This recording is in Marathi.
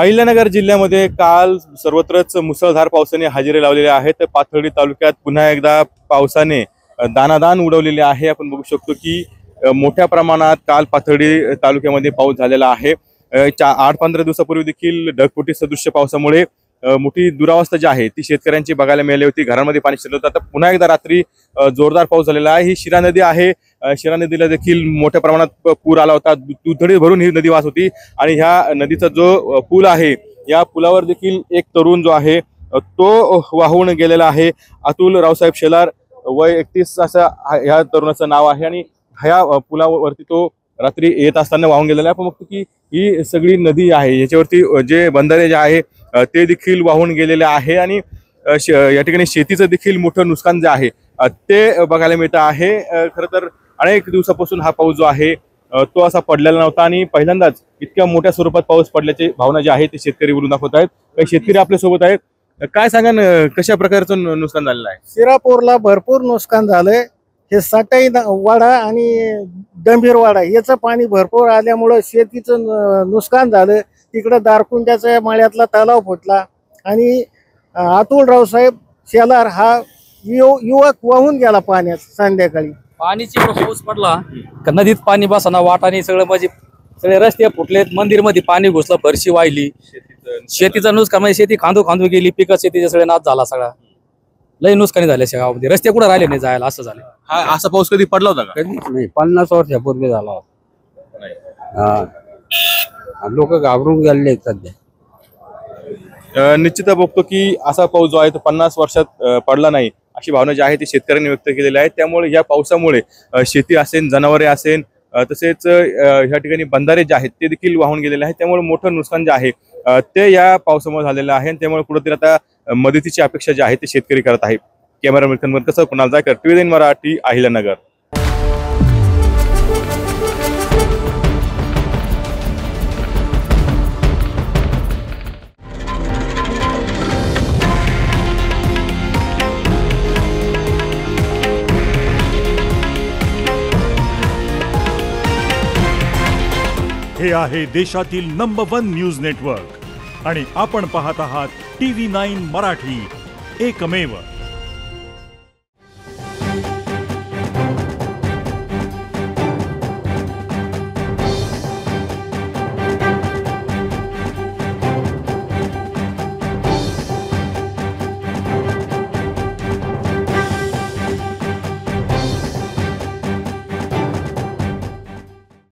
अहिल्यानगर जिल्ह्यामध्ये काल सर्वत्रच मुसळधार पावसाने हजेरी लावलेले आहेत। पाथर्डी तालुक्यात पुन्हा एकदा पावसाने दाणादाण उडवलेली आहे। आपण बघू शकतो की मोठ्या प्रमाणात काल पाथर्डी तालुक्यामध्ये पाऊस झालेला आहे। 8-15 दिवसापूर्वी देखील ढगफुटी सदृश्य पावसामुळे मोठी दुरावस्था जी आहे ती शेतकऱ्यांची बघायला मिळाली होती। घरामध्ये पाणी शिरलं होतं। आता पुन्हा एकदा रात्री जोरदार पाऊस झालेला आहे। ही शिरा नदी आहे। शिरा नदीला देखील मोठ्या प्रमाणात पूर आला होता। दुथडी भरून ही नदी वाहत होती आणि ह्या नदीचा जो पूल आहे या पुलावर देखील एक तरुण जो आहे तो वाहून गेलेला आहे। अतुल रावसाहेब शेलार वय 31 असं ह्या तरुणाचं नाव आहे आणि ह्या पुलावरती तो रात्री येत असताना वाहून गेलेला आहे। आपण बघतो की ही सगळी नदी आहे याच्यावरती जे बंधारे जे आहे ते देखील वाहून गेलेले आहे आणि या ठिकाणी शेतीचं देखील मोठं नुकसान जे आहे ते बघायला मिळतं आहे। खरं तर अनेक दिवसापासून हा पाऊस जो आहे तो असा पडलेला नव्हता आणि पहिल्यांदाच इतक्या मोठ्या स्वरूपात पाऊस पडल्याची भावना जी आहे ती शेतकरी बोलून दाखवत आहेत। काही शेतकरी आपल्या सोबत आहेत। काय सांगा कशा प्रकारचं नुकसान झालेलं आहे? शिरापूरला भरपूर नुकसान झालंय। हे साटाई वाडा आणि डंभीर वाडा याचं पाणी भरपूर आल्यामुळं शेतीचं नुकसान झालं। तिकडं दारकुंड्याच्या माळ्यातला तलाव फुटला आणि अतुल रावसाहेब शेलार हा युवक वाहून गेला पाण्यात संध्याकाळी। पाणीची पाऊस पडला का नदीत पाणी बसना वाटाने सगळं म्हणजे सगळे रस्ते फुटलेत। मंदिर मध्ये पाणी घुसलं, फरशी वाहिली, शेतीचं नुकसान म्हणजे शेती खांदू गेली, पिकं शेतीचे सगळे नाश झाला। सगळा लय नुकसानी झाले गावामध्ये। रस्ते कुठे राहिले नाही जायला, असं झालं। हा असा पाऊस कधी पडला होता का? कधीच नाही, 50 वर्षापूर्वी झाला होता। लोक घाबरून गेले सध्या। निश्चित बघतो की असा पाऊस जो आहे तो 50 वर्षात पडला नाही अशी भावना जी आहे ती शेतकऱ्यांनी व्यक्त केलेली आहे। त्यामुळे या पावसामुळे शेती असेल, जनावरे असेल, तसेच ह्या ठिकाणी बंधारे जे आहेत ते देखील वाहून गेलेले आहेत। त्यामुळे मोठं नुकसान जे आहे ते या पावसामुळे झालेलं आहे। त्यामुळे कुठेतरी आता मदतीची अपेक्षा जी आहे ते शेतकरी करत आहे। कॅमेरामॅन कसं कुणाल जायकर, TVN मराठी, अहिल्यानगर। हे आहे देशातील नंबर 1 न्यूज नेटवर्क आणि आपण पाहत आहात TV9 मराठी, एकमेव।